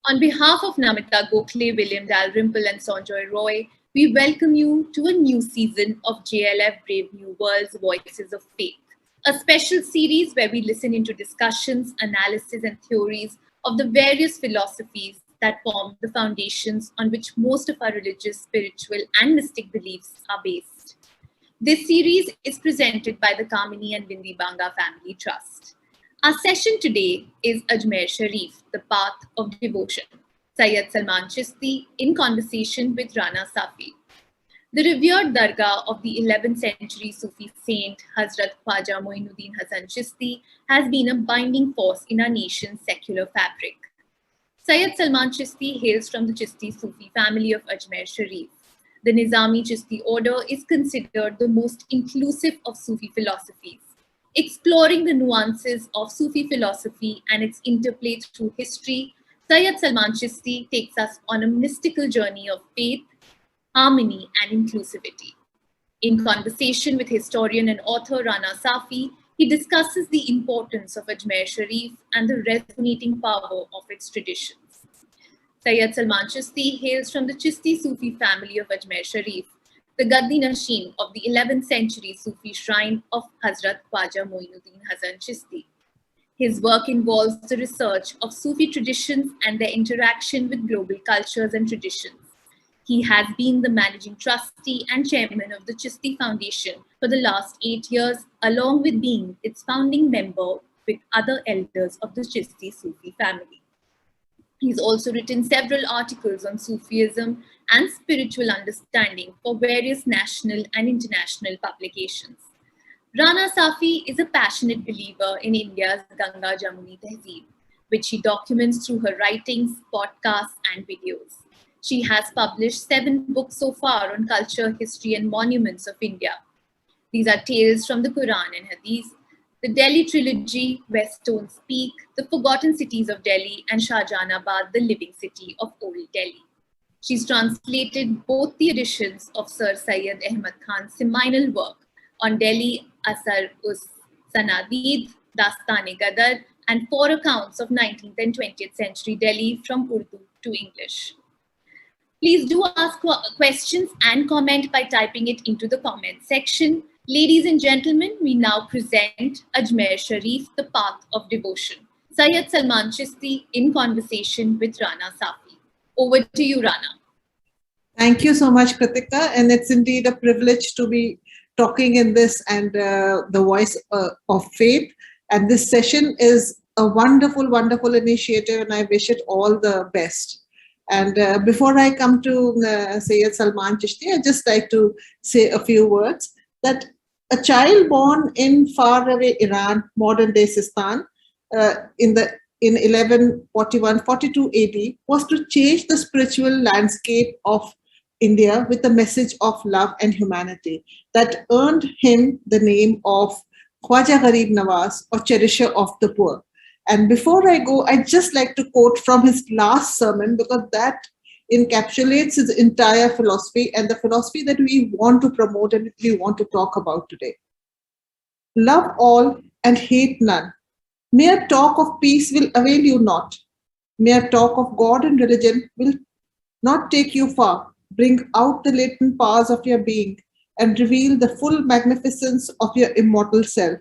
On behalf of Namita Gokhale, William Dalrymple, and Sanjoy Roy, we welcome you to a new season of JLF Brave New World's Voices of Faith, a special series where we listen into discussions, analysis, and theories of the various philosophies that form the foundations on which most of our religious, spiritual, and mystic beliefs are based. This series is presented by the Kamini and Bindi Banga Family Trust. Our session today is Ajmer Sharif, the Path of Devotion, Syed Salman Chishty in conversation with Rana Safvi. The revered Dargah of the 11th century Sufi saint Hazrat Khawaja Moinuddin Hassan Chishty has been a binding force in our nation's secular fabric. Syed Salman Chishty hails from the Chishty Sufi family of Ajmer Sharif. The Nizami Chishty Order is considered the most inclusive of Sufi philosophies. Exploring the nuances of Sufi philosophy and its interplay through history, Syed Salman Chishty takes us on a mystical journey of faith, harmony, and inclusivity. In conversation with historian and author Rana Safvi, he discusses the importance of Ajmer Sharif and the resonating power of its traditions. Syed Salman Chishty hails from the Chishty Sufi family of Ajmer Sharif, the Gaddi-Nashin of the 11th century Sufi shrine of Hazrat Khawaja Moinuddin Hassan Chishty. His work involves the research of Sufi traditions and their interaction with global cultures and traditions. He has been the Managing Trustee and Chairman of the Chishty Foundation for the last 8 years, along with being its founding member with other elders of the Chishty Sufi family. He's also written several articles on Sufism and spiritual understanding for various national and international publications. Rana Safvi is a passionate believer in India's Ganga Jamuni Tehzeeb, which she documents through her writings, podcasts, and videos. She has published 7 books so far on culture, history, and monuments of India. These are Tales from the Quran and Hadith, the Delhi Trilogy, Where Stones Speak, The Forgotten Cities of Delhi, and Shahjahanabad, The Living City of Old Delhi. She's translated both the editions of Sir Syed Ahmad Khan's seminal work on Delhi Asar Us Sanadid, Dastan-e-Gadar, and 4 accounts of 19th and 20th century Delhi from Urdu to English. Please do ask questions and comment by typing it into the comment section. Ladies and gentlemen, we now present Ajmer Sharif, the Path of Devotion, Syed Salman Chishty in conversation with Rana Safvi. Over to you, Rana. Thank you so much, Kritika. And it's indeed a privilege to be talking in this and the voice of faith. And this session is a wonderful, wonderful initiative, and I wish it all the best. And before I come to Syed Salman Chishty, I'd just like to say a few words that a child born in faraway Iran, modern-day Sistan, in 1141-42 AD, was to change the spiritual landscape of India with a message of love and humanity that earned him the name of Khawaja Garib Nawaz, or cherisher of the poor. And before I go, I'd just like to quote from his last sermon, because that encapsulates his entire philosophy and the philosophy that we want to promote and we want to talk about today. Love all and hate none. Mere talk of peace will avail you not. Mere talk of God and religion will not take you far. Bring out the latent powers of your being and reveal the full magnificence of your immortal self.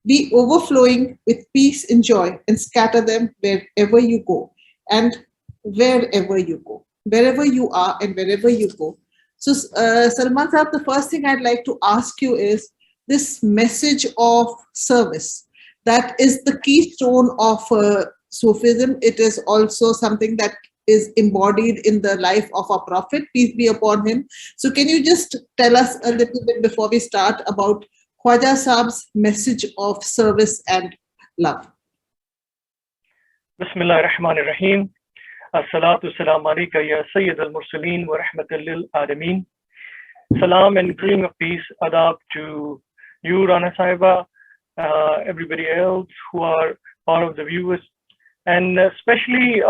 Be overflowing with peace and joy and scatter them wherever you go and wherever you go. Wherever you are and wherever you go. So, Salman Sahab, the first thing I'd like to ask you is this message of service. That is the keystone of Sufism. It is also something that is embodied in the life of our Prophet, peace be upon him. So, can you just tell us a little bit before we start about Khawaja Sahab's message of service and love? Bismillah ar-Rahman ar-Rahim. As-salatu salam alayka ya Sayyid al-Mursaleen wa rahmatan lil alameen. Salam and greeting of peace, adab to you, Rana Sahiba, everybody else who are part of the viewers, and especially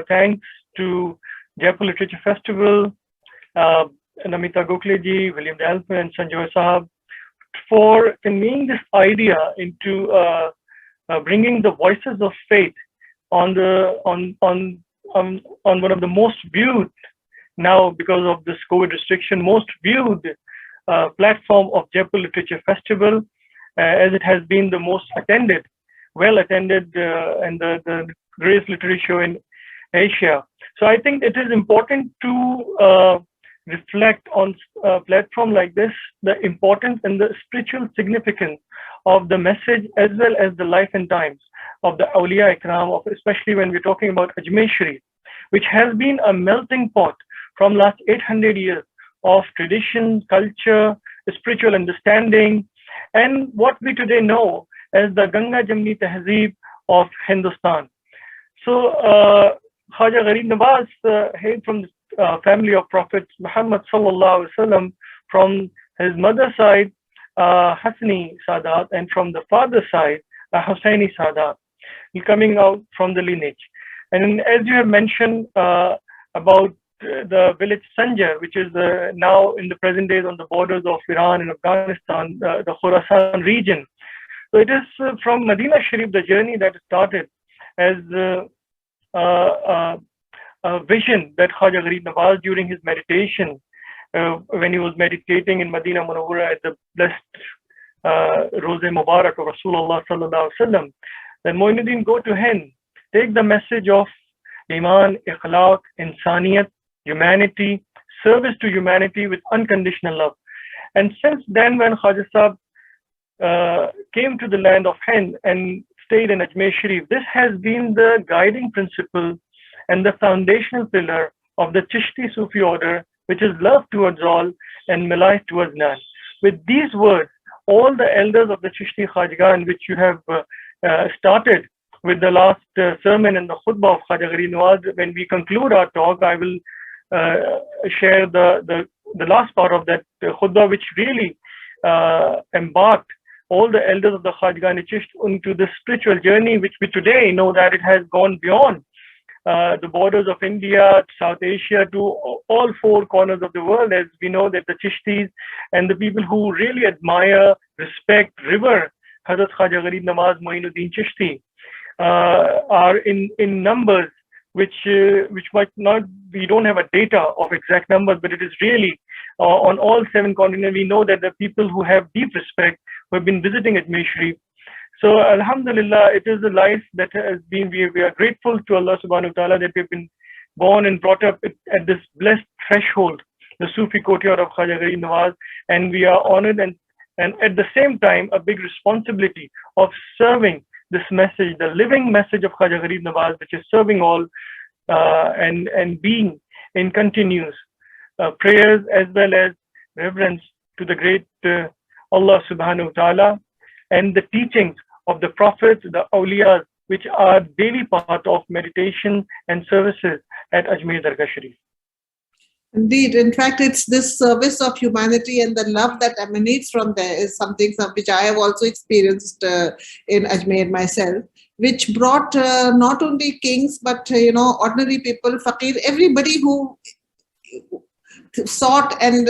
thanks to Jaipur Literature Festival, Namita Gokhale ji, William Dalrymple, and Sanjoy Sahab for conveying this idea into bringing the voices of faith on on one of the most viewed now, because of this COVID restriction, most viewed platform of Jaipur Literature Festival, as it has been the most attended, well attended, and the greatest literary show in Asia. So I think it is important to reflect on a platform like this, the importance and the spiritual significance of the message, as well as the life and times of the Awliya Ikram, especially when we're talking about Ajmer Sharif, which has been a melting pot from last 800 years of tradition, culture, spiritual understanding, and what we today know as the Ganga Jamni Tehzeeb of Hindustan. So Khawaja Gharib Nawaz hailed from the family of Prophet Muhammad sallallahu alaihi wasallam, from his mother's side Hassani Sadat, and from the father's side Hussaini Sadat, coming out from the lineage. And as you have mentioned about the village Sanjar, which is now in the present days on the borders of Iran and Afghanistan, the Khorasan region. So it is from Medina Sharif, the journey that started as a vision that Khawaja Gharib Nawaz, during his meditation, when he was meditating in Medina Munawwara at the blessed Roze Mubarak of Rasulullah sallallahu alaihi wasallam, then Moinuddin, go to Hind, take the message of Iman, Ikhlaq, Insaniyat, humanity, service to humanity with unconditional love. And since then, when Khawaja Sahib came to the land of Hind and stayed in Ajmer Sharif, this has been the guiding principle and the foundational pillar of the Chishty Sufi Order, which is love towards all and malai towards none. With these words, all the elders of the Chishti Khwajagan, which you have started with the last sermon and the khutbah of Khawaja Gharib Nawaz, when we conclude our talk, I will share the last part of that khutbah, which really embarked all the elders of the Khwajagan Chisht into the spiritual journey, which we today know that it has gone beyond the borders of India, South Asia, to all four corners of the world, as we know that the Chishtis and the people who really admire, respect, revere Hazrat Khawaja Gharib Nawaz Moinuddin Chishty are in numbers which might not, we don't have a data of exact numbers, but it is really on all 7 continents. We know that the people who have deep respect, who have been visiting Ajmer Sharif. So Alhamdulillah, it is a life that has been, we are grateful to Allah subhanahu wa ta'ala that we've been born and brought up at this blessed threshold, the Sufi courtyard of Khawaja Gharib Nawaz, and we are honored and at the same time a big responsibility of serving this message, the living message of Khawaja Gharib Nawaz, which is serving all and being in continuous prayers as well as reverence to the great Allah subhanahu wa ta'ala and the teachings of the prophets, the awliyas, which are daily part of meditation and services at Ajmer Dargah Sharif. Indeed. In fact, it's this service of humanity and the love that emanates from there is something which I have also experienced in Ajmer myself, which brought not only kings, but, ordinary people, faqir, everybody who sought and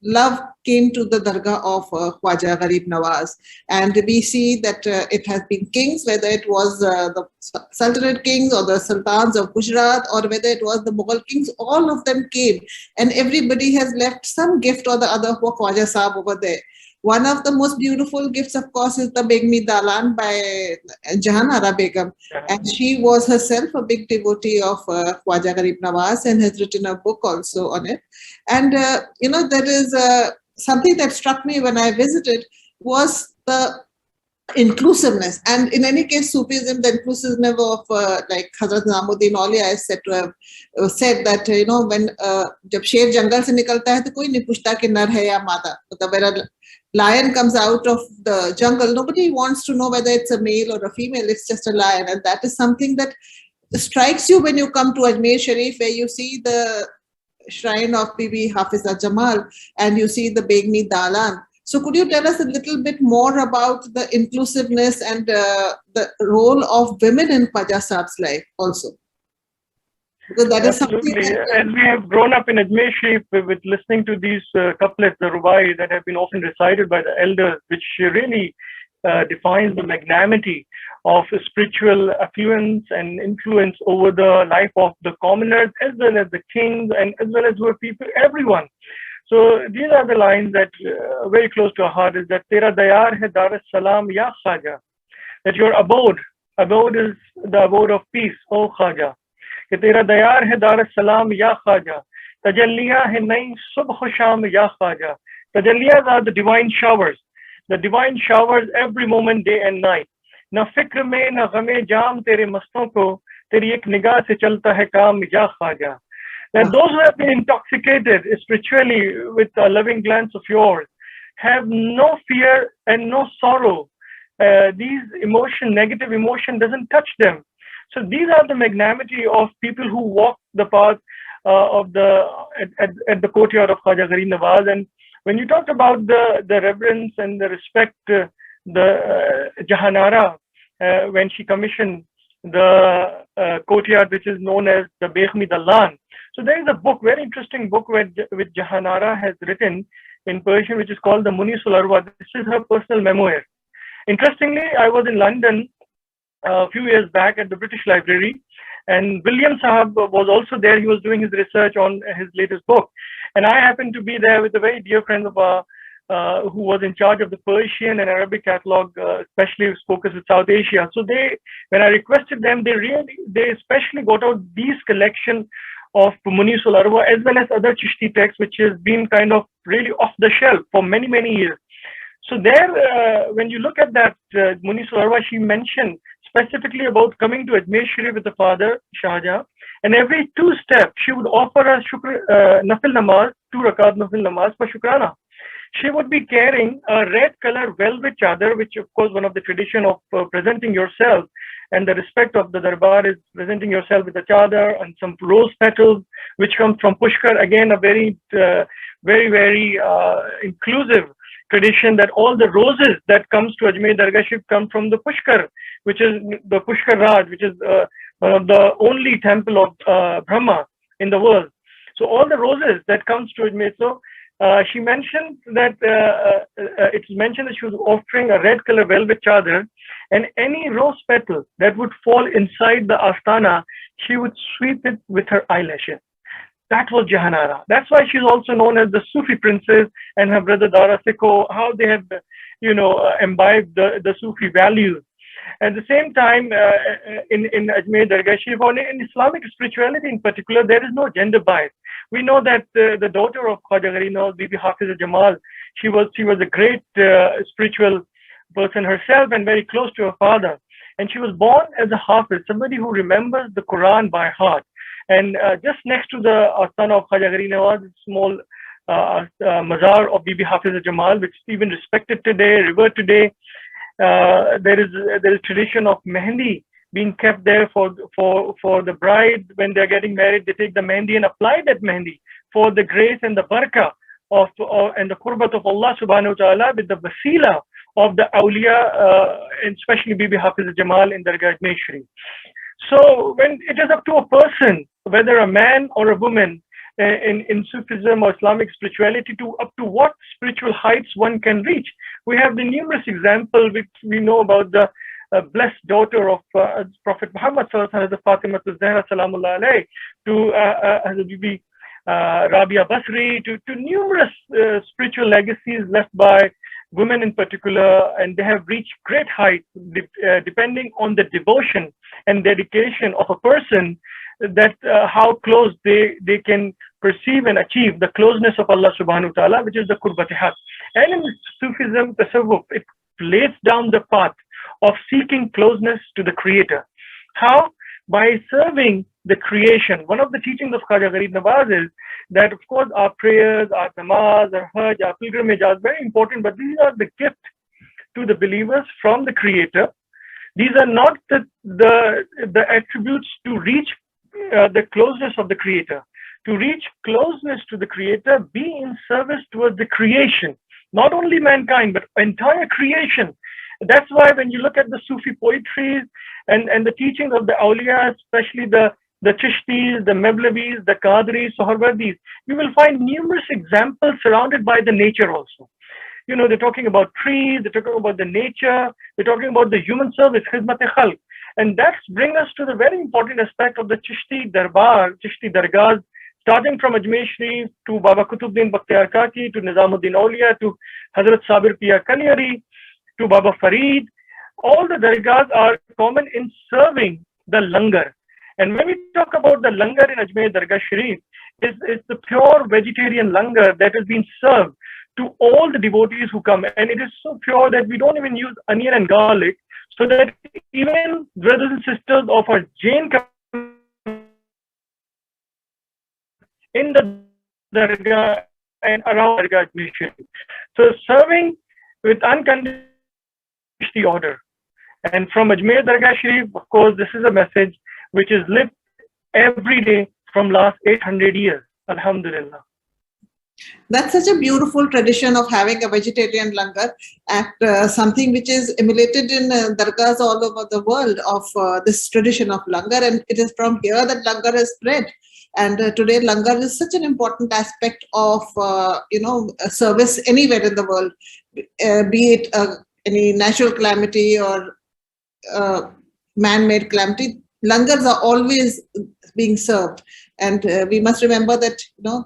love came to the Dargah of Khawaja Gharib Nawaz. And we see that it has been kings, whether it was the Sultanate kings or the Sultans of Gujarat, or whether it was the Mughal kings, all of them came. And everybody has left some gift or the other for Khawaja Sahib over there. One of the most beautiful gifts, of course, is the Begmi Dalan by Jahanara Begum. And she was herself a big devotee of Khawaja Gharib Nawaz and has written a book also on it. And, there is something that struck me when I visited was the inclusiveness. And in any case, Sufism, the inclusiveness of like Hazrat Nizamuddin Auliya is said to have said that, when jab sher jungle se nikalta hai, to koi nahi puchta ki nar hai ya mada. When a lion comes out of the jungle, nobody wants to know whether it's a male or a female, it's just a lion. And that is something that strikes you when you come to Ajmer Sharif, where you see the shrine of Bibi Hafiza Jamal and you see the Begmi Dalan. So could you tell us a little bit more about the inclusiveness and the role of women in Khawaja Sahib's life also? Because that is something that, as we have grown up in Ajmer Sharif with listening to these couplets, the rubai that have been often recited by the elders, which really defines the magnanimity of spiritual affluence and influence over the life of the commoners, as well as the kings, and as well as who are people, everyone. So these are the lines that are very close to our heart, is that Tera dayar hai dar salam ya Khawaja, that your abode is the abode of peace, O Khawaja. Ke Tera dayar hai dar salam ya Khawaja, tajalliya hai nayi subh sham ya Khawaja. Tajalliyas are the divine showers. The divine showers every moment, day and night. Na fikr mein na ghame jam tere maston ko, teri ek nigah se chalta hai kaam ya Khawaja. That those who have been intoxicated spiritually with a loving glance of yours have no fear and no sorrow. These negative emotion doesn't touch them. So these are the magnanimity of people who walk the path at the courtyard of Khawaja Gharib Nawaz. And when you talked about the reverence and the respect, the Jahanara, when she commissioned the courtyard, which is known as the Bekhmi Dallan. So there is a book, very interesting book, which Jahanara has written in Persian, which is called the Munisul Arwa. This is her personal memoir. Interestingly, I was in London a few years back at the British Library, and William Sahab was also there. He was doing his research on his latest book. And I happened to be there with a very dear friend of ours who was in charge of the Persian and Arabic catalog, especially focused with South Asia. So when I requested them, they especially got out these collection of Munisul Arwa, as well as other Chishti texts, which has been kind of really off the shelf for many, many years. So there, when you look at that Munisul Arwa, she mentioned specifically about coming to Ajmer Sharif with the father, Shahjahan, and every 2 steps, she would offer a nafil namaz, 2 rakat nafil namaz for shukrana. She would be carrying a red color velvet chadar, which of course one of the tradition of presenting yourself, and the respect of the darbar is presenting yourself with a chadar and some rose petals, which comes from Pushkar. Again, a very, very inclusive tradition, that all the roses that comes to Ajmer Dargah Sharif come from the Pushkar, which is the Pushkar Raj, which is one of the only temple of Brahma in the world. So all the roses that comes to Ajmer. So she mentioned that it's mentioned that she was offering a red color velvet chadar, and any rose petal that would fall inside the astana, she would sweep it with her eyelashes. That was Jahanara. That's why she's also known as the Sufi princess, and her brother Dara Sikho, how they have, imbibed the Sufi values. At the same time, in Ajmer Dargah Sharif, or in Islamic spirituality in particular, there is no gender bias. We know that the daughter of Khawaja Gharib Nawaz, Bibi Hafiza Jamal, she was a great spiritual person herself and very close to her father. And she was born as a Hafiz, somebody who remembers the Quran by heart. And just next to the Astana of Khawaja Gharib Nawaz, a small mazar of Bibi Hafiza Jamal, which is even respected today, revered today. There is tradition of mehendi being kept there for the bride. When they're getting married, they take the mehendi and apply that mehendi for the grace and the barakah and the qurbat of Allah subhanahu wa ta'ala, with the wasila of the awliya, and especially Bibi Hafiza Jamal in Dargah Ajmer Sharif. So when it is up to a person, whether a man or a woman, in Sufism or Islamic spirituality, up to what spiritual heights one can reach. We have the numerous examples which we know about the blessed daughter of Prophet Muhammad Hazrat Fatima Zahra Salamullah alayhi, to Hazrat Bibi Rabia Basri, to numerous spiritual legacies left by women in particular, and they have reached great heights depending on the devotion and dedication of a person, that how close they can perceive and achieve the closeness of Allah subhanahu wa ta'ala, which is the Qurbat-e-Haq. And in Sufism, Tasawwuf, it lays down the path of seeking closeness to the Creator. How? By serving the creation. One of the teachings of Khawaja Gharib Nawaz is that, of course, our prayers, our namaz, our hajj, our pilgrimage are very important, but these are the gift to the believers from the Creator. These are not the attributes to reach the closeness of the Creator. To reach closeness to the Creator, be in service towards the creation, not only mankind, but entire creation. That's why when you look at the Sufi poetry and the teachings of the awliya, especially the Chishtis, the Mevlevis, the Qadris, Sohrawardis, you will find numerous examples surrounded by the nature also. they're talking about trees, they're talking about the nature, they're talking about the human service, khidmat-e-khalq. And that brings us to the very important aspect of the Chishti Darbar, Chishti Dargahs, starting from Ajmer Sharif to Baba Qutubuddin Bakhtiar Kaki, to Nizamuddin Auliya, to Hazrat Sabir Pia Kalyari, to Baba Farid. All the dargahs are common in serving the langar. And when we talk about the langar in Ajmer Dargah Sharif, it's the pure vegetarian langar that has been served to all the devotees who come. And it is so pure that we don't even use onion and garlic, so that even brothers and sisters of our Jain in the dargah and around Dargah Ajmer Sharif. So serving with unconditional Chishty order. And from Ajmer Dargah Sharif, of course, this is a message which is lived every day from last 800 years. Alhamdulillah. That's such a beautiful tradition of having a vegetarian langar, and something which is emulated in dargahs all over the world of this tradition of langar. And it is from here that langar is spread. And today, langar is such an important aspect of service anywhere in the world, be it any natural calamity or man-made calamity. Langars are always being served, and we must remember that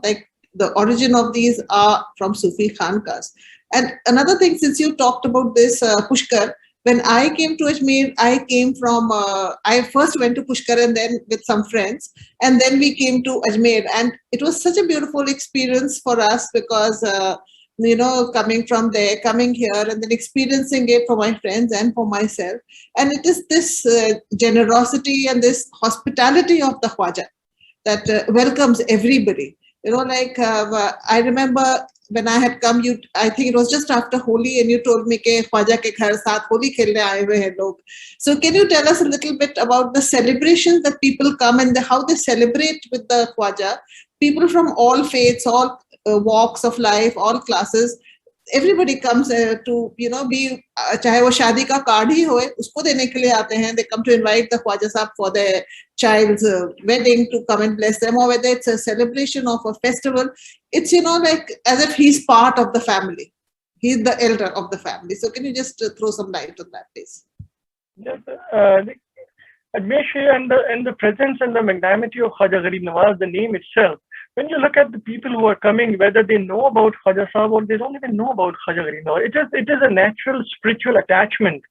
like the origin of these are from Sufi Khankas. And another thing, since you talked about this Pushkar, when I came to Ajmer, I first went to Pushkar and then with some friends, and then we came to Ajmer, and it was such a beautiful experience for us because coming from there, coming here, and then experiencing it for my friends and for myself. And it is this generosity and this hospitality of the Khawaja that welcomes everybody. I remember when I had come, I think it was just after Holi, and you told me that Khawaja ke ghar saath Holi khelne aaye hue hain log. So can you tell us a little bit about the celebrations that people come and how they celebrate with the Khawaja? People from all faiths, all walks of life, all classes, everybody comes to be chahe wo shaadi ka card hi hoye usko dene ke liye aate hain. They come to invite the Khawaja Sahab for their child's wedding to come and bless them, or whether it's a celebration of a festival, it's like as if he's part of the family, he's the elder of the family. So can you just throw some light on that, please? Yes, Ajmer Sharif and the presence and the magnanimity of Khawaja Gharib Nawaz, the name itself, when you look at the people who are coming, whether they know about Khawaja Sahab or they don't even know about Khawaja Gharib Nawaz, it is a natural spiritual attachment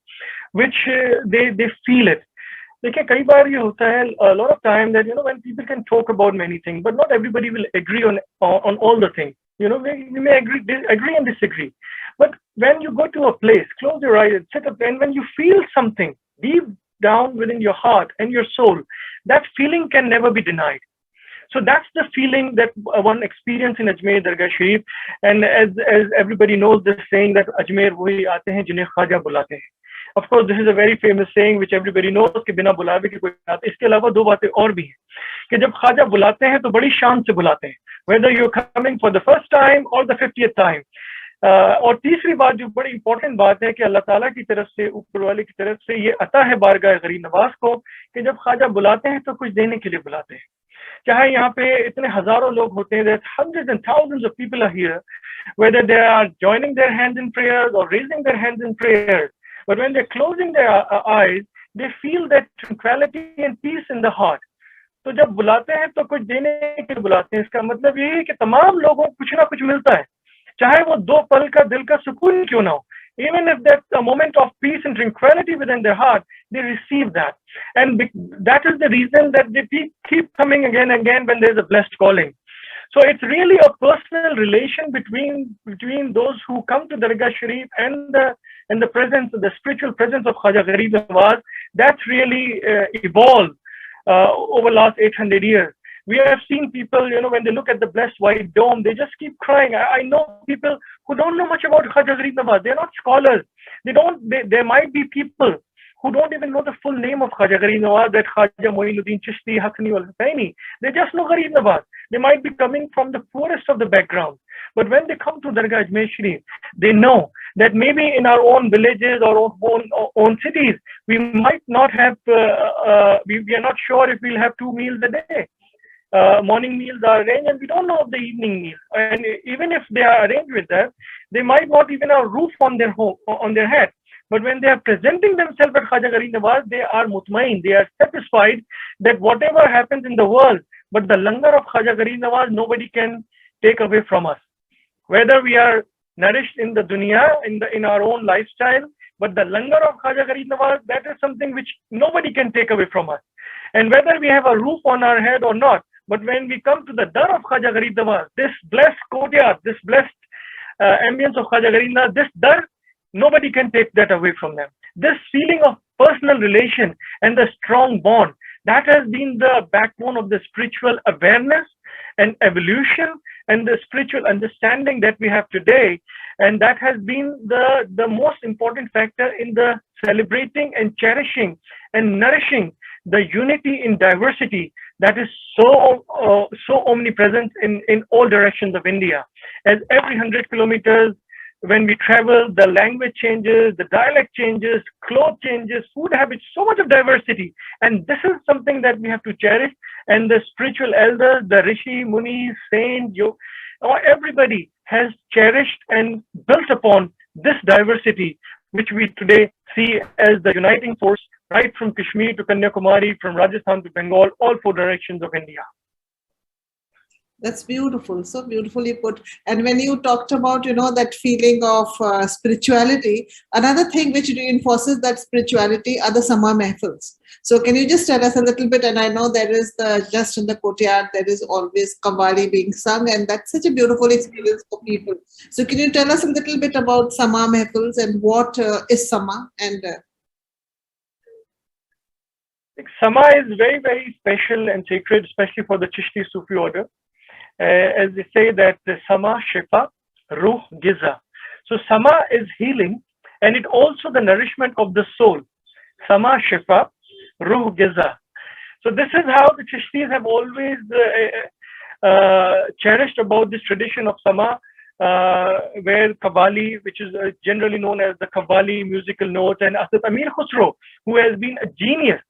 which they feel it. देखिए कई बार ये होता है, a lot of time that when people can talk about many things, but not everybody will agree on all the things. We may agree and disagree. But when you go to a place, close your eyes and sit up, and when you feel something deep down within your heart and your soul, that feeling can never be denied. So that's the feeling that one experienced in Ajmer Dargah Sharif. And as everybody knows this saying that Ajmer wahi aate hain jinhe Khawaja bulate hain. Of course, this is a very famous saying which everybody knows कि बिना बुलावे के कोई आते. इसके अलावा दो बातें और भी हैं कि जब ख्वाजा बुलाते हैं तो बड़ी शान से बुलाते हैं, whether you're coming for the first time or the 50th time. और तीसरी बात जो बड़ी इंपॉर्टेंट बात है कि अल्लाह ताला की तरफ से, ऊपर वाले की तरफ से ये अता है बारगाह गरीब नवाज को कि जब ख्वाजा बुलाते हैं तो कुछ देने के लिए बुलाते हैं. चाहे यहाँ पे इतने हजारों लोग होते हैं, hundreds and thousands of people are here, whether they are joining their hands in prayers or raising their hands in prayers. But when they're closing their eyes, they feel that tranquility and peace in the heart. तो जब बुलाते हैं तो कुछ देने के लिए बुलाते हैं. इसका मतलब ये है कि तमाम लोगों को कुछ ना कुछ मिलता है, चाहे वो दो पल का दिल का सुकून क्यों ना हो. Even if that's a moment of peace and tranquility within their heart, they receive that. And that is the reason that they keep coming again and again when there's a blessed calling. So it's really a personal relation between those who come to Dargah Sharif and the presence, the spiritual presence of Khawaja Gharib Nawaz. That's really evolved over last 800 years. We have seen people, when they look at the blessed white dome, they just keep crying. I know people who don't know much about Khawaja Gharib Nawaz. They're not scholars. There might be people who don't even know the full name of Khawaja Gharib Nawaz, that Khawaja Moinuddin Chishty, Haqqani wal Hussaini. They just know Gharib Nawaz. They might be coming from the poorest of the background. But when they come to Dargah Ajmer Sharif, they know that maybe in our own villages or own cities, we might not have, we are not sure if we'll have 2 meals a day. morning meals are arranged and we don't know of the evening meal. And even if they are arranged with that, they might not even have a roof on their home, on their head. But when they are presenting themselves at Khawaja Gharib Nawaz, they are mutmain, they are satisfied that whatever happens in the world, but the langar of Khawaja Gharib Nawaz, nobody can take away from us. Whether we are nourished in the dunya, in our own lifestyle, but the langar of Khawaja Gharib Nawaz, that is something which nobody can take away from us. And whether we have a roof on our head or not, but when we come to the dar of Khawaja Gharib Nawaz, this blessed courtyard, this blessed ambience of Khawaja Gharib Nawaz, this dar, nobody can take that away from them. This feeling of personal relation and the strong bond, that has been the backbone of the spiritual awareness and evolution and the spiritual understanding that we have today. And that has been the most important factor in the celebrating and cherishing and nourishing the unity in diversity that is so omnipresent in all directions of India. As every 100 kilometers, when we travel, the language changes, the dialect changes, clothes changes, food habits, so much of diversity. And this is something that we have to cherish. And the spiritual elders, the Rishi, Munis, saints, everybody has cherished and built upon this diversity, which we today see as the uniting force, right from Kashmir to Kanyakumari, from Rajasthan to Bengal, all four directions of India. That's beautiful, so beautifully put. And when you talked about, that feeling of spirituality, another thing which reinforces that spirituality are the Sama Mehfils. So can you just tell us a little bit? And I know there is just in the courtyard, there is always Qawwali being sung, and that's such a beautiful experience for people. So can you tell us a little bit about Sama Mehfils and what is Sama? And Sama is very, very special and sacred, especially for the Chishty Sufi Order. As they say that the Sama Shifa, Ruh Giza. So Sama is healing, and it also the nourishment of the soul. Sama Shifa, Ruh Giza. So this is how the Chishtis have always cherished about this tradition of Sama, where Qawwali, which is generally known as the Qawwali musical notes, and Hazrat Amir Khusro, who has been a genius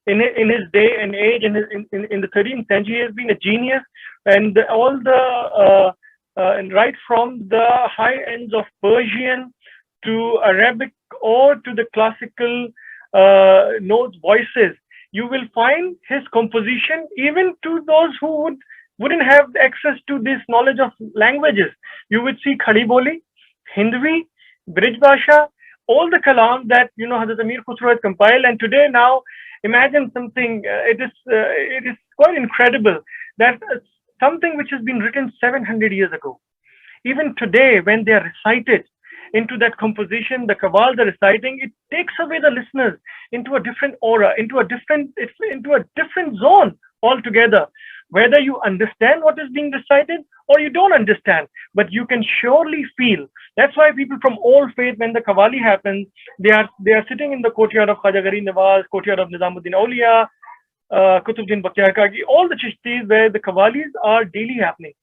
in his day and age, in the 13th century, he has been a genius, and all the and right from the high ends of Persian to Arabic or to the classical notes, voices, you will find his composition, even to those who wouldn't have access to this knowledge of languages. You would see Khadi Boli, Hindvi, Brij Bhasha, all the kalam that Hazrat Amir Khusro has compiled, and today now. Imagine something, it is quite incredible that something which has been written 700 years ago, even today when they are recited into that composition, the Qawwal they're reciting, it takes away the listeners into a different aura, into a different zone altogether. Whether you understand what is being recited or you don't understand, but you can surely feel. That's why people from all faith, when the Qawwali happens, they are sitting in the courtyard of Khawaja Gharib Nawaz, courtyard of Nizamuddin Awliya, Qutbuddin Bakhtiyar Kaki, all the Chishtis where the Qawwalis are daily happening.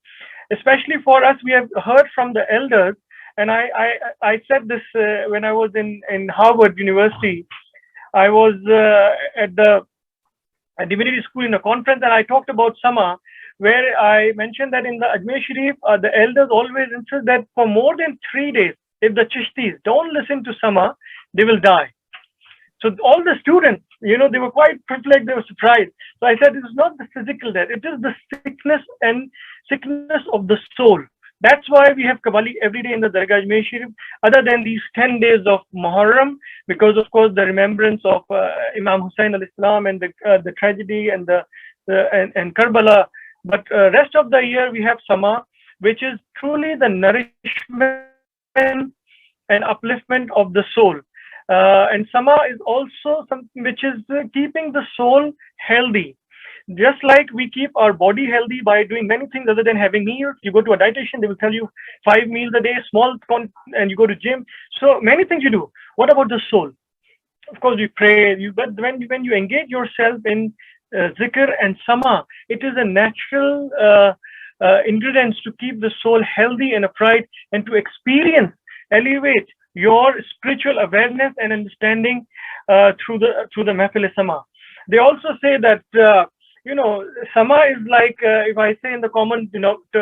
Especially for us, we have heard from the elders, and I said this when I was in Harvard University. I was at the divinity school in a conference, and I talked about Sama, where I mentioned that in the Ajmer Sharif, the elders always insist that for more than 3 days, if the Chishtis don't listen to Sama, they will die. So all the students, they were quite perplexed, they were surprised. So I said, it is not the physical death, it is the sickness of the soul. That's why we have Qawwali every day in the Dargah Ajmer Sharif, other than these 10 days of Muharram, because of course the remembrance of Imam Hussain al-Islam and the tragedy and and Karbala. But rest of the year we have Sama, which is truly the nourishment and upliftment of the soul. And Sama is also something which is keeping the soul healthy. Just like we keep our body healthy by doing many things other than having meals. You go to a dietitian, they will tell you 5 meals a day, and you go to gym. So many things you do. What about the soul? Of course, you pray, but when you engage yourself in zikr and sama, it is a natural ingredients to keep the soul healthy and upright and to elevate your spiritual awareness and understanding through the Mahfil-e-Sama. They also say that Sama is like, if I say in the common,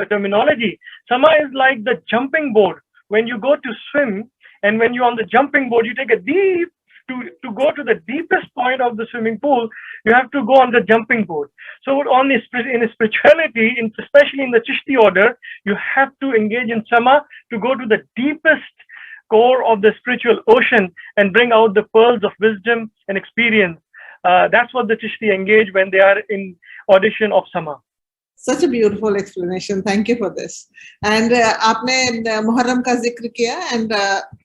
terminology, Sama is like the jumping board. When you go to swim, and when you're on the jumping board, you take a deep, to go to the deepest point of the swimming pool, you have to go on the jumping board. So in spirituality, especially in the Chishty order, you have to engage in Sama to go to the deepest core of the spiritual ocean and bring out the pearls of wisdom and experience. That's what the Chishti engage when they are in audition of Sama. Such a beautiful explanation. Thank you for this. And आपने Muharram का जिक्र किया, and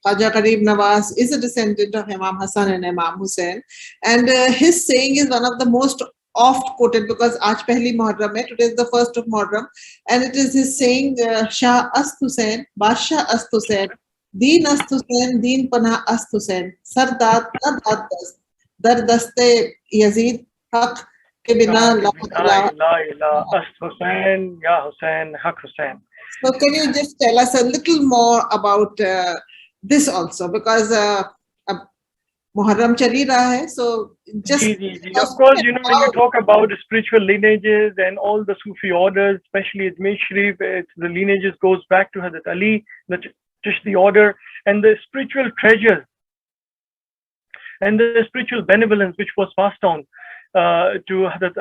Khawaja Gharib Nawaz is a descendant of Imam Hassan and Imam Hussain, and his saying is one of the most oft quoted, because आज पहली Muharram है, today is the first of Muharram, and it is his saying, Shah Ast Hussain, Basha Ast Hussain, Deen Ast Hussain, Deen Panah Ast Hussain, Sardat Dad Dast, Dar Daste Yazid Haq के बिना Hussain, Ya Hussain, Haq Hussain. So can you just tell us a little more about this also, because Muharram chali raha hai, so just of course, when you talk about spiritual lineages and all the Sufi orders, especially Ajmer Sharif, the lineages goes back to Hazrat Ali, the Chishty order, and the spiritual treasures and the spiritual benevolence which was passed on to Hazrat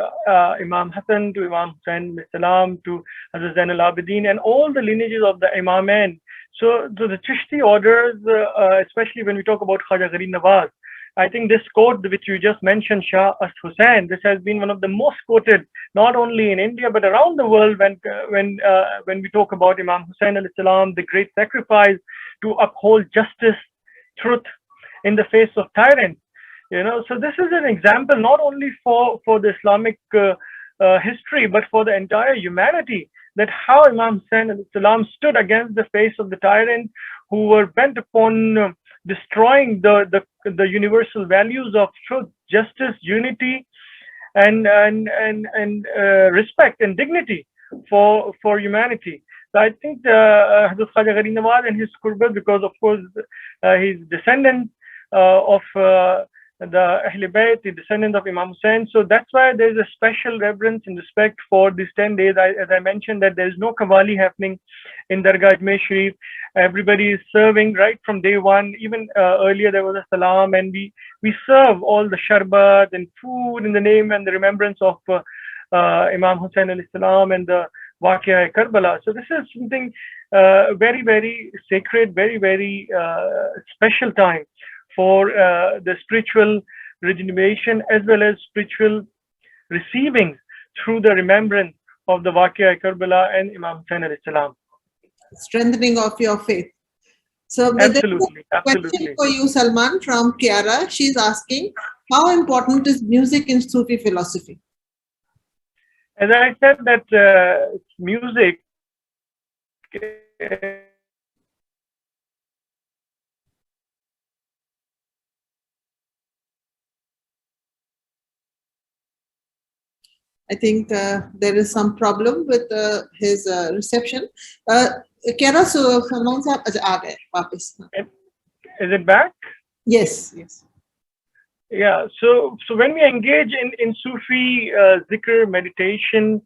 Imam Hassan, to Imam Hussain salam, to Hazrat Zain al-Abidin, and all the lineages of the Imamain. So the Chishti orders, especially when we talk about Khawaja Gharib Nawaz, I think this quote which you just mentioned, Shah Ast Hussain, this has been one of the most quoted, not only in India but around the world, when we talk about Imam Hussain alayhi salam, the great sacrifice to uphold justice, truth in the face of tyrants. So this is an example not only for the Islamic history, but for the entire humanity, that how Imam Hussain alayhi salam stood against the face of the tyrants who were bent upon destroying the universal values of truth, justice, unity, and respect and dignity for humanity. So I think Hazrat Khawaja Gharib Nawaz and his Qurbat, because of course he's descendant of the Ahl Bayt, the descendant of Imam Hussain. So that's why there's a special reverence and respect for these 10 days. As I mentioned, that there's no Qawwali happening in Dargah Ajmer Sharif. Everybody is serving right from day one. Even earlier there was a salam, and we serve all the sharbat and food in the name and the remembrance of Imam Hussain alayhi salam and the Waqia Karbala. So this is something very, very sacred, very, very special time for the spiritual regeneration as well as spiritual receiving through the remembrance of the Waqia Karbala and Imam Hussain alayhi salam. Strengthening of your faith. So absolutely, question for you, Salman, from Kiara. She's asking, how important is music in Sufi philosophy? As I said, that music I think there is some problem with his reception. Kiara, so Salman sahab aa gaye wapas. Is it back? Yes. Yeah, so when we engage in Sufi zikr, meditation,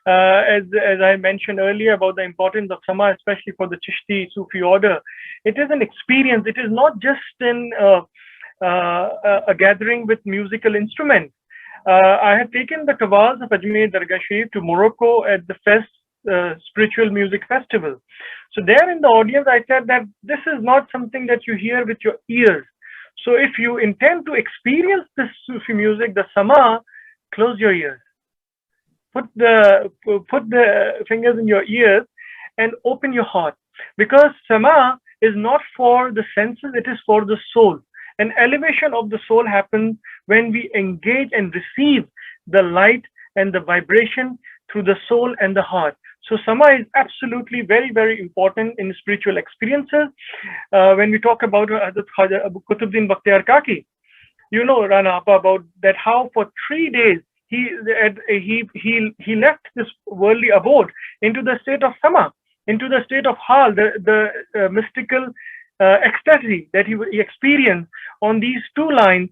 as I mentioned earlier about the importance of Sama, especially for the Chishty Sufi order, it is an experience. It is not just in a gathering with musical instruments. I had taken the Qawwals of Ajmer Dargah Sharif to Morocco at the spiritual music festival. So there in the audience, I said that this is not something that you hear with your ears. So if you intend to experience this Sufi music, the Sama, close your ears. Put the fingers in your ears and open your heart. Because Sama is not for the senses, it is for the soul. An elevation of the soul happens when we engage and receive the light and the vibration through the soul and the heart. So Sama is absolutely very, very important in spiritual experiences. When we talk about Hazrat Khawaja Abu Qutbuddin Bakhtiyar Kaki, you know, Rana, about that how for 3 days he left this worldly abode into the state of Sama, into the state of Hal, the mystical ecstasy that he experienced on these 2 lines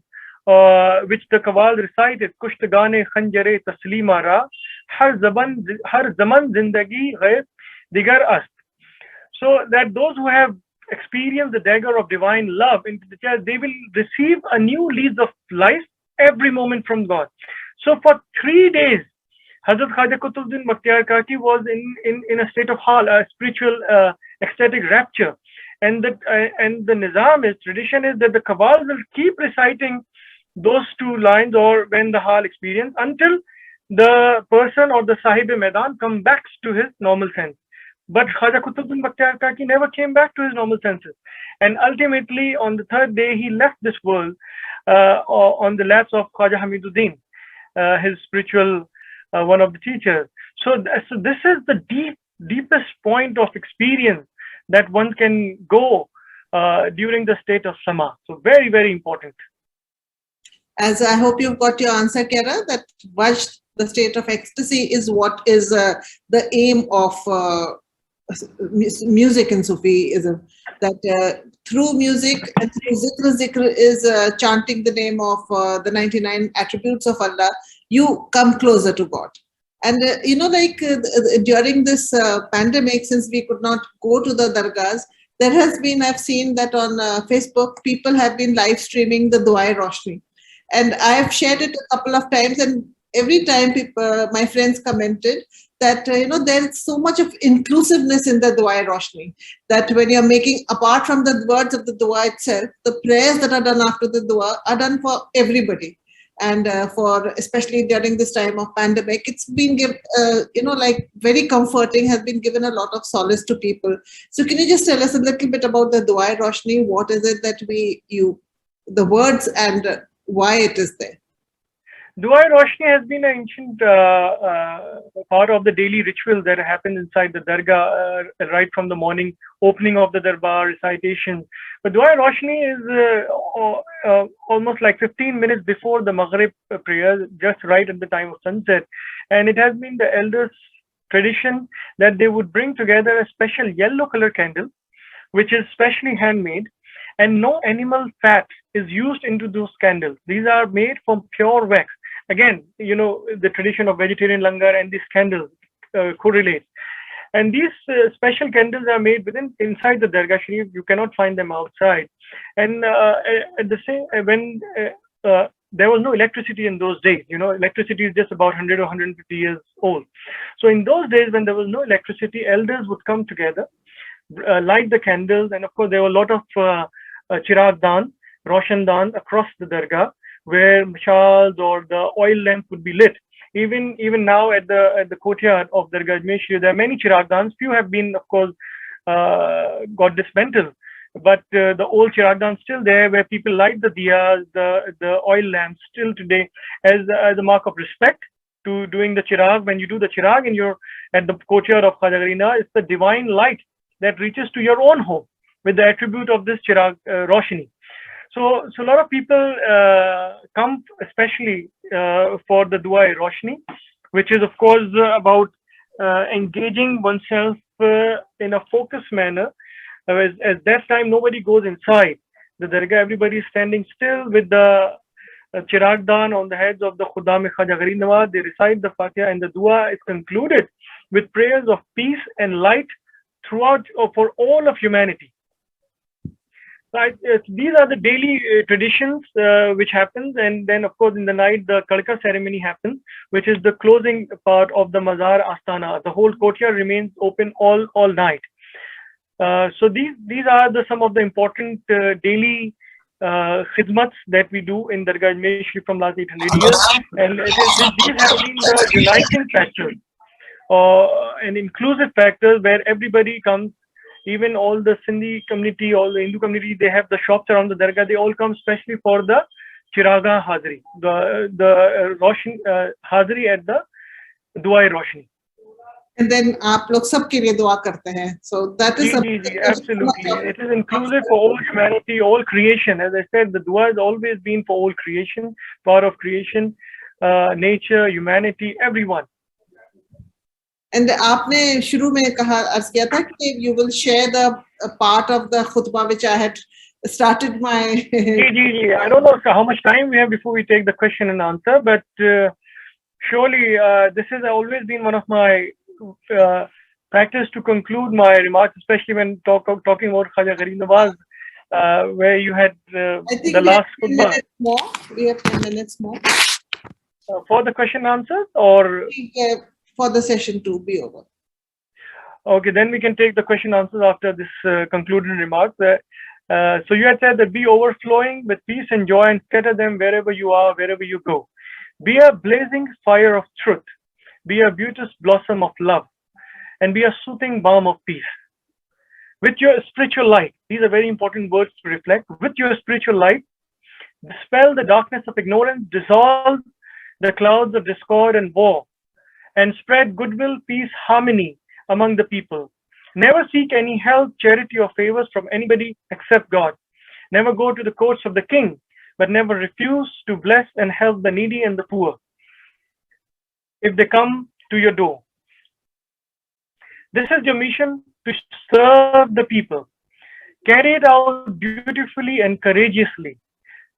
which the Qawwal recited, Kushtagane Khanjare Taslima Ra, Har Zaman Zindagi Ghaib Digar Ast. So that those who have experienced the dagger of divine love into the chest, they will receive a new lease of life every moment from God. So for 3 days, Hazrat Khaja Qutbuddin Bakhtiyar Kaki was in a state of hal, a spiritual ecstatic rapture. And the nizam is, tradition is that the Qawwal will keep reciting those 2 lines or when the hal experience until the person or the Sahib-e-Maidan come back to his normal sense. But Khaja Qutbuddin Bakhtiyar Kaki never came back to his normal senses. And ultimately, on the 3rd day, he left this world on the laps of Khaja Hamiduddin, his spiritual, one of the teachers. So this is the deepest point of experience that one can go during the state of Sama. So very, very important. As I hope you've got your answer, Kera, that Vajd, the state of ecstasy, is what is the aim of music in Sufism, that through music and through zikr is chanting the name of the 99 attributes of Allah, you come closer to God. And during this pandemic, since we could not go to the dargahs, there has been, I've seen that on Facebook, people have been live streaming the Dua-e-Roshni. And I have shared it a couple of times, and every time people, my friends commented that, there is so much of inclusiveness in the Dua-e-Roshni, that when you're making, apart from the words of the dua itself, the prayers that are done after the dua are done for everybody. And for, especially during this time of pandemic, it's been very comforting, has been given a lot of solace to people. So can you just tell us a little bit about the Dua-e-Roshni? What is it that the words and why it is there? Dua-e-Roshni has been an ancient part of the daily ritual that happens inside the Dargah, right from the morning opening of the Darbar, recitation. But Dua-e-Roshni is almost like 15 minutes before the Maghrib prayer, just right at the time of sunset. And it has been the elders' tradition that they would bring together a special yellow color candle, which is specially handmade, and no animal fat is used into those candles. These are made from pure wax. Again, the tradition of vegetarian langar and these candles correlate. And these special candles are made inside the Dargah Sharif. You cannot find them outside. And at the same, when there was no electricity in those days, electricity is just about 100 or 150 years old. So in those days, when there was no electricity, elders would come together, light the candles, and of course there were a lot of chirag dan, roshan dan across the Dargah, where mashals or the oil lamp would be lit. Even now at the courtyard of Dargah Ajmer Sharif, there are many chirag dans. Few have been, of course, got dismantled, but the old chirag dans still there, where people light the diyas, the oil lamps still today, as a mark of respect to doing the chirag. When you do the chirag and you're at the courtyard of Khawaja Garina, it's the divine light that reaches to your own home with the attribute of this chirag roshni. So a lot of people come especially for the Dua-e-Roshni, which is of course about engaging oneself in a focused manner. At that time, nobody goes inside the Dargah. Everybody is standing still with the chirag dan on the heads of the Khudam Khawaja Garib Nawaz. They recite the Fatiha, and the dua is concluded with prayers of peace and light throughout for all of humanity. These are the daily traditions which happens, and then of course in the night the Kadka ceremony happens, which is the closing part of the Mazar Astana. The whole courtyard remains open all night. So these are some of the important daily khidmats that we do in Dargah Ajmer Sharif from last 800 years, and these have been the uniting factors and inclusive factors where everybody comes. Even all the Sindhi community, all the Hindu community, they have the shops around the Dargah. They all come especially for the Chiraga Hazri, the Roshni Hazri at the Dua-e-Roshni. And then aap log sab ke liye dua karte hain. So that is absolutely. It is inclusive for all humanity, all creation. As I said, the dua has always been for all creation, part of creation, nature, humanity, everyone. And आपने शुरू में कहा अर्ज किया था कि you will share the part of the khutbah which I had started my... I don't know how much time we have before we take the question and answer, but surely this has always been one of my practice to conclude my remarks, especially when talking about Khawaja Gharib Nawaz, where you had I think the last we have 10 minutes more. We have 10 minutes more. For the question and answers, or for the session to be over. Okay, then we can take the question and answers after this concluding remarks. So you had said that be overflowing with peace and joy and scatter them wherever you are, wherever you go. Be a blazing fire of truth. Be a beauteous blossom of love. And be a soothing balm of peace. With your spiritual light, these are very important words to reflect. With your spiritual light, dispel the darkness of ignorance, dissolve the clouds of discord and war, and spread goodwill, peace, harmony among the people. Never seek any help, charity, or favors from anybody except God. Never go to the courts of the king, but never refuse to bless and help the needy and the poor if they come to your door. This is your mission, to serve the people. Carry it out beautifully and courageously.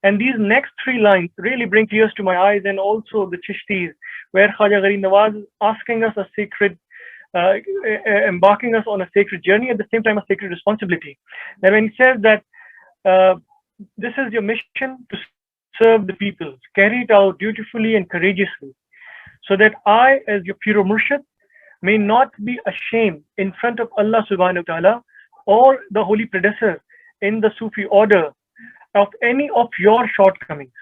And these next three lines really bring tears to my eyes, and also the Chishtis, where Khawaja Gharib Nawaz is asking us a sacred, embarking us on a sacred journey, at the same time a sacred responsibility. And when he says that this is your mission to serve the people, carry it out dutifully and courageously, so that I, as your pure Murshid, may not be ashamed in front of Allah subhanahu wa ta'ala or the holy predecessor in the Sufi order of any of your shortcomings.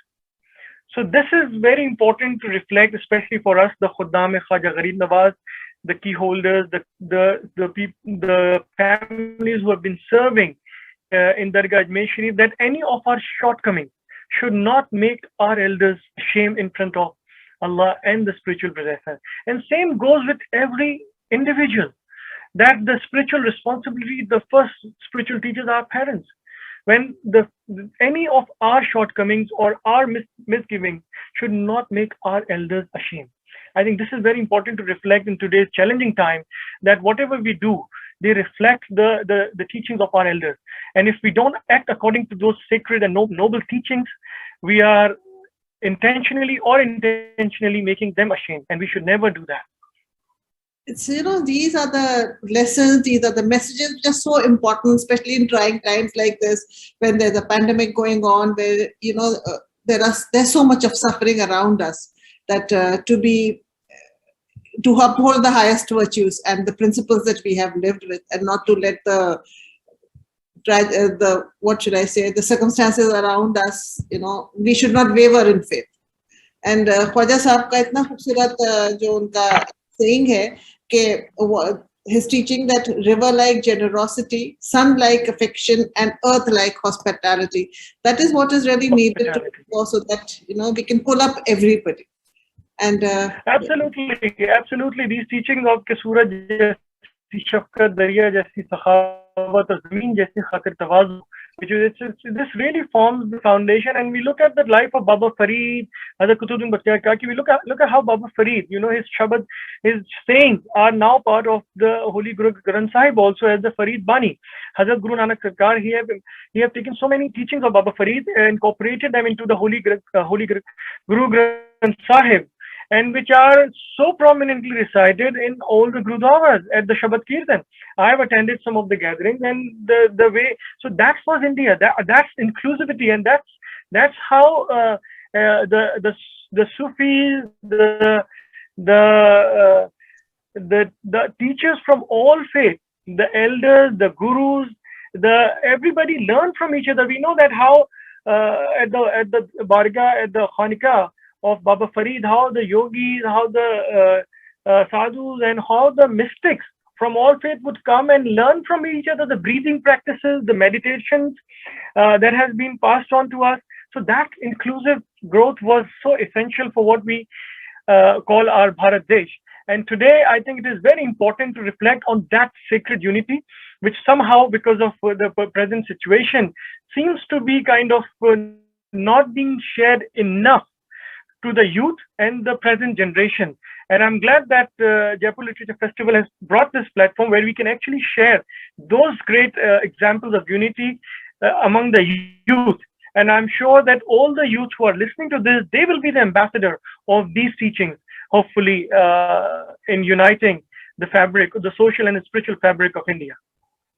So this is very important to reflect, especially for us, the Khuddam Khawaja Gharib Nawaz, the key holders, the families who have been serving in Dargah Ajmer Sharif, that any of our shortcomings should not make our elders ashamed in front of Allah and the spiritual predecessor. And same goes with every individual, that the spiritual responsibility, the first spiritual teachers are parents. When any of our shortcomings or our misgivings should not make our elders ashamed. I think this is very important to reflect in today's challenging time, that whatever we do, they reflect the teachings of our elders. And if we don't act according to those sacred and noble teachings, we are intentionally or unintentionally making them ashamed, and we should never do that. It's, these are the lessons, these are the messages which are so important, especially in trying times like this, when there's a pandemic going on, where, there's so much of suffering around us, that to uphold the highest virtues and the principles that we have lived with, and not to let the circumstances around us, we should not waver in faith. And Khwaja Sahab ka itna khubsurat jo unka saying hai ke his teaching that river-like generosity, sun-like affection, and earth-like hospitality. That is what is really needed to do, so that we can pull up everybody. And absolutely, these teachings of Suraj jaisi shafqat, darya jaisi sakhawat, zameen jaisi khatir tawazu, this really forms the foundation. And we look at the life of Baba Farid, Hazrat Qutubuddin Bakhtiar Kaki. We look at how Baba Farid, his shabad, his sayings are now part of the Holy Guru Granth Sahib also as the Farid Bani. Hazrat Guru Nanak Sarkar, he have taken so many teachings of Baba Farid and incorporated them into the Holy Guru Granth Sahib, and which are so prominently recited in all the Gurudwaras at the Shabad Kirtan. I have attended some of the gatherings, and the way, so that was India. That's inclusivity, and that's how the Sufis, the teachers from all faiths, the elders, the gurus, everybody learn from each other. We know that how at the Dargah, at the Khanika of Baba Farid, how the yogis, how the sadhus, and how the mystics from all faith would come and learn from each other, the breathing practices, the meditations that has been passed on to us. So that inclusive growth was so essential for what we call our Bharat Desh. And today, I think it is very important to reflect on that sacred unity, which somehow, because of the present situation, seems to be kind of not being shared enough to the youth and the present generation. And I'm glad that Jaipur Literature Festival has brought this platform where we can actually share those great examples of unity among the youth. And I'm sure that all the youth who are listening to this, they will be the ambassador of these teachings, hopefully in uniting the fabric, the social and spiritual fabric of India.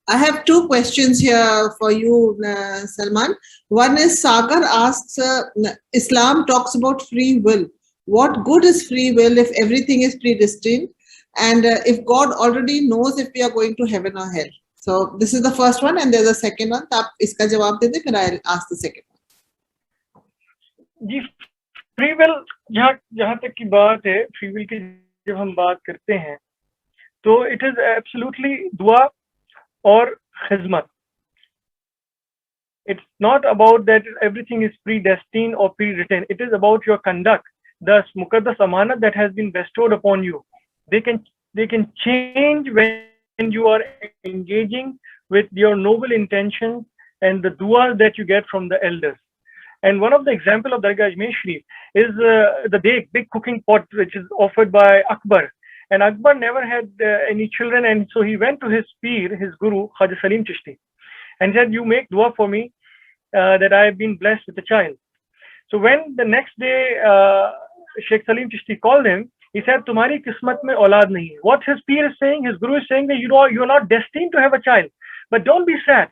I have two questions here for you, Salman. One is Sagar asks, Islam talks about free will. What good is free will if everything is predestined? And if God already knows if we are going to heaven or hell? So this is the first one, and there's a second one. आप इसका जवाब दे दे, फिर I'll ask the second one. जी, free will जहाँ तक की बात है, फ्री विल की जब हम बात करते हैं, तो it is absolutely दुआ और खिदमत. It's not about that everything is predestined or pre-written. It is about your conduct, the muqaddas amanat that has been bestowed upon you. They can change when you are engaging with your noble intentions and the du'as that you get from the elders. And one of the example of Dargah Ajmer Sharif is the big cooking pot which is offered by Akbar. And Akbar never had any children, and so he went to his peer, his guru, Hazrat Salim Chishty, and said, "You make dua for me that I have been blessed with a child." So when the next day Sheikh Salim Chishty called him, he said, "Tumhari kismat mein aulad nahi hai." What his peer is saying, his guru is saying that you are not destined to have a child, but don't be sad.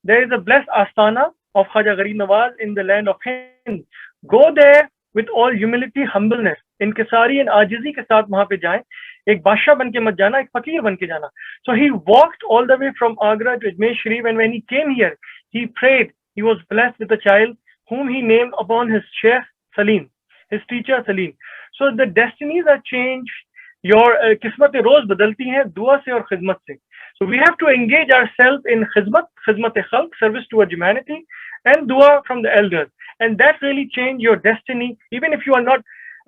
There is a blessed astana of Khawaja Gharib Nawaz in the land of Hind. Go there with all humility, humbleness, inkisari and ajizi ke saath wahan pe jaएं. एक बादशाह बन के मत जाना, एक फकीर बन के जाना. So he walked all the way from Agra to Ajmer Sharif, and when he came here, he prayed. He was blessed with a child whom he named upon his Sheikh Salim, his teacher Salim. So the destinies are changed. Your kismat roz badalti hain dua se aur khidmat se. So we have to engage ourselves in khidmat-e-khalq, service towards humanity, and dua from the elders. And that really change your destiny, even if you are not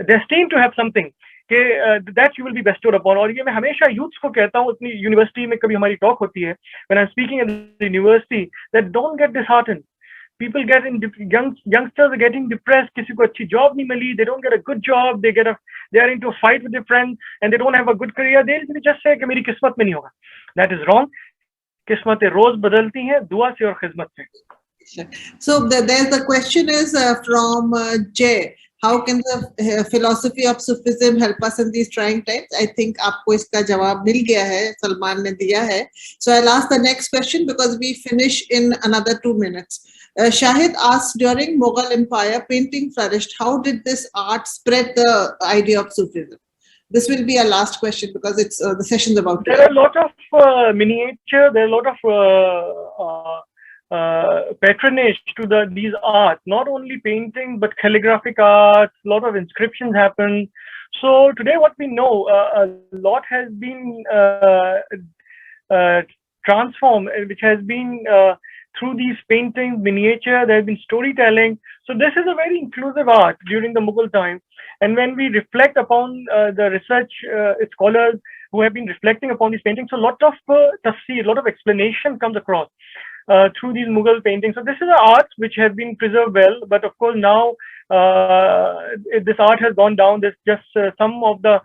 destined to have something. That you will be bestowed upon. और ये मैं हमेशा youths को कहता हूँ, अपनी university में कभी हमारी talk होती है, when I'm speaking at the university, that don't get disheartened. People youngsters are getting depressed. किसी को अच्छी job नहीं मिली, they don't get a good job, they are into a fight with their friends, and they don't have a good career. They just say कि मेरी किस्मत में नहीं होगा. That is wrong. किस्मतें रोज बदलती हैं दुआ से और खिदमत से. So there's the question is from Jay. How can the philosophy of Sufism help us in these trying times? I think आपको इसका जवाब मिल गया है, सलमान ने दिया है. So I'll ask the next question because we finish in another 2 minutes. Shahid asks, during Mughal Empire, painting flourished. How did this art spread the idea of Sufism? This will be our last question because it's the session's about to end. There are a lot of miniature. There are a lot of patronage to these arts, not only painting but calligraphic arts. A lot of inscriptions happen. So today what we know, a lot has been transformed, which has been through these paintings, miniature. There has been storytelling. So this is a very inclusive art during the Mughal time. And when we reflect upon the research scholars who have been reflecting upon these paintings, so a lot of tafsir, a lot of explanation comes across through these Mughal paintings. So this is an art which has been preserved well, but of course now this art has gone down. There's just some of the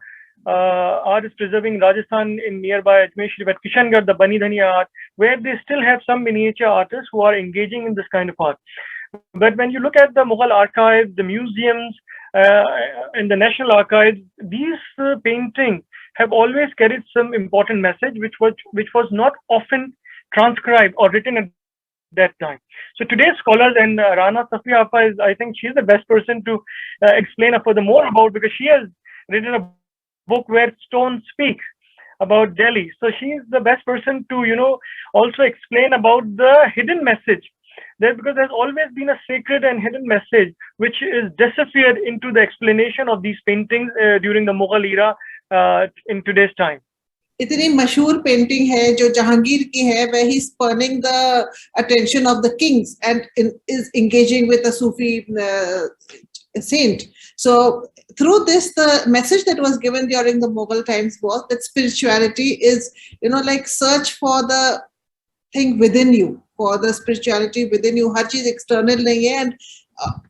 art is preserving in Rajasthan in nearby Ajmer Sharif at Kishangarh, the Bani Dhani art, where they still have some miniature artists who are engaging in this kind of art. But when you look at the Mughal archives, the museums, and the National Archives, these paintings have always carried some important message which was not often transcribed or written at that time. So today's scholars, and Rana Safvi, I think she's the best person to explain furthermore about, because she has written a book where stone speaks about Delhi. So she's the best person to, also explain about the hidden message. Because there's always been a sacred and hidden message which is disappeared into the explanation of these paintings during the Mughal era in today's time. इतनी मशहूर painting है जो जहांगीर की है, where he's spurning the attention of the kings and is engaging with a Sufi saint. So through this, the message that was given during the Mughal times was that spirituality is, like search for the thing within you, for the spirituality within you. हर चीज external नहीं है, and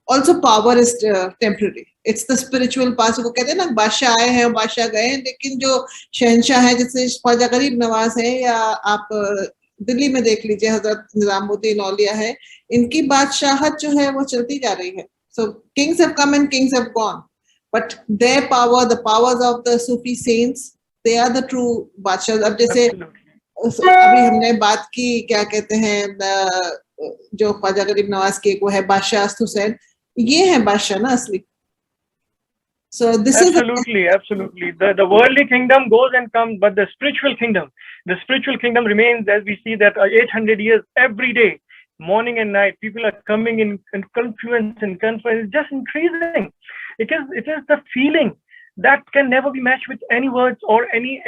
also power is temporary. It's the spiritual part. को कहते हैं ना, बादशाह आए हैं, बादशाह गए हैं, लेकिन जो शहंशाह है, जैसे ख्वाजा गरीब नवाज है, या आप दिल्ली में देख लीजिए हजरत निजामुद्दीन औलिया है, इनकी बादशाहत जो है वो चलती जा रही है. So kings have come and kings have gone, but their power, the powers of the Sufi saints, they are the true बादशाह. अब जैसे अभी हमने बात की क्या कहते हैं जो ख्वाजा गरीब नवाज के वो है बादशाह हुसैन, ये है बादशाह ना असली. So this absolutely, absolutely. The worldly kingdom goes and comes, but the spiritual kingdom remains, as we see that 800 years every day, morning and night, people are coming in confluence and conference, it's just increasing. It is the feeling that can never be matched with any words or any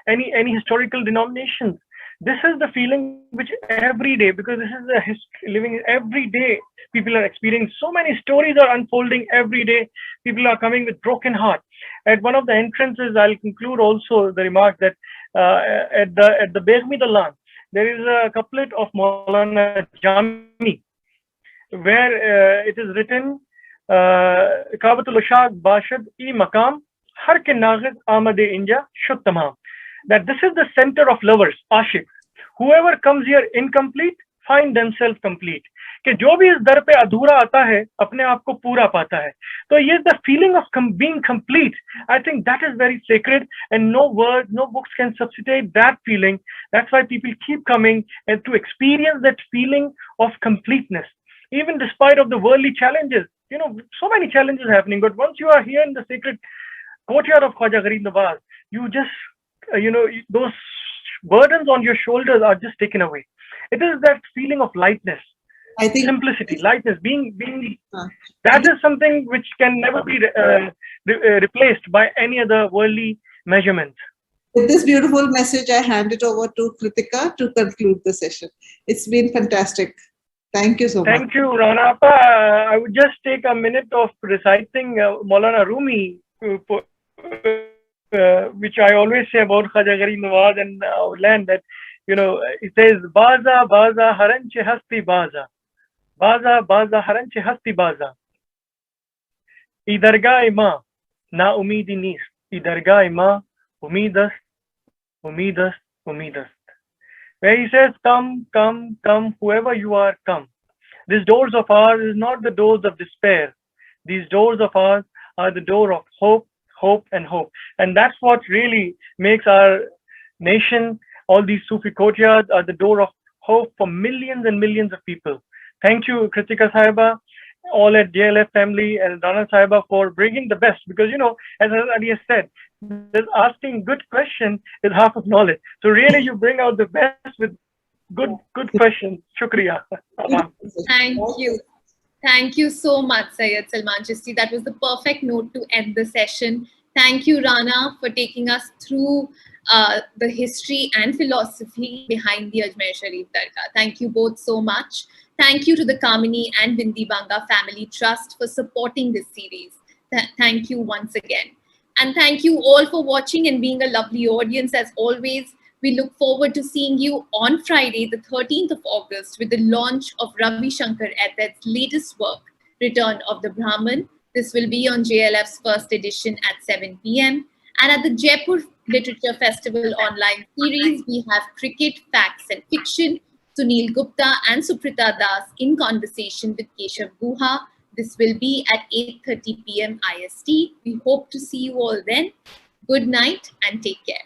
historical denominations. This is the feeling which every day, because this is the history living every day, people are experiencing. So many stories are unfolding every day. People are coming with broken heart. At one of the entrances, I'll conclude also the remark that at the Begmi Dalan, there is a couplet of Maulana Jami, where it is written, Kabatul Ushaq Bashad I Makam Har ke Nagid Amade Inja Shud Tamam. That this is the center of lovers, Ashik. Whoever comes here incomplete, find themselves complete. कि जो भी इस दर पे अधूरा आता है, अपने आप को पूरा पाता है. तो ये the feeling of being complete, I think that is very sacred, and no words, no books can substitute that feeling. That's why people keep coming and to experience that feeling of completeness, even despite of the worldly challenges. You know, so many challenges happening, but once you are here in the sacred courtyard of Khawaja Gharib Nawaz, you just those burdens on your shoulders are just taken away. It is that feeling of lightness, I think, simplicity, lightness, being that is something which can never be replaced by any other worldly measurements. With this beautiful message, I hand it over to Kritika to conclude the session. It's been fantastic. Thank you so much. Thank you, Rana. I would just take a minute of reciting Maulana Rumi, which I always say about Khawaja Gharib Nawaz and our land, that, it says, Baza, Baza, Haranche Hasti Baza. Baza, Baza, Haranche Hasti Baza. Idarga ima, na umidi nis. Idarga ima, umidas, umidas, umidas. Where he says, come, come, come, whoever you are, come. These doors of ours is not the doors of despair. These doors of ours are the door of hope, hope, and hope. And that's what really makes our nation, all these Sufi courtyards are the door of hope for millions and millions of people. Thank you, Kritika Sahiba, all at JLF family, and Rana Sahiba for bringing the best. Because, as Ali has said, just asking good question is half of knowledge. So really you bring out the best with good questions. Shukriya. Thank you. Thank you so much, Syed Salman Chishty. That was the perfect note to end the session. Thank you, Rana, for taking us through the history and philosophy behind the Ajmer Sharif Dargah. Thank you both so much. Thank you to the Kamini and Bindi Banga Family Trust for supporting this series. Thank you once again. And thank you all for watching and being a lovely audience as always. We look forward to seeing you on Friday, the 13th of August, with the launch of Ravi Shankar Athet's latest work, Return of the Brahman. This will be on JLF's first edition at 7 p.m. And at the Jaipur Literature Festival online series, we have Cricket, Facts and Fiction, Sunil Gupta and Suprita Das in conversation with Keshav Guha. This will be at 8:30 p.m. IST. We hope to see you all then. Good night and take care.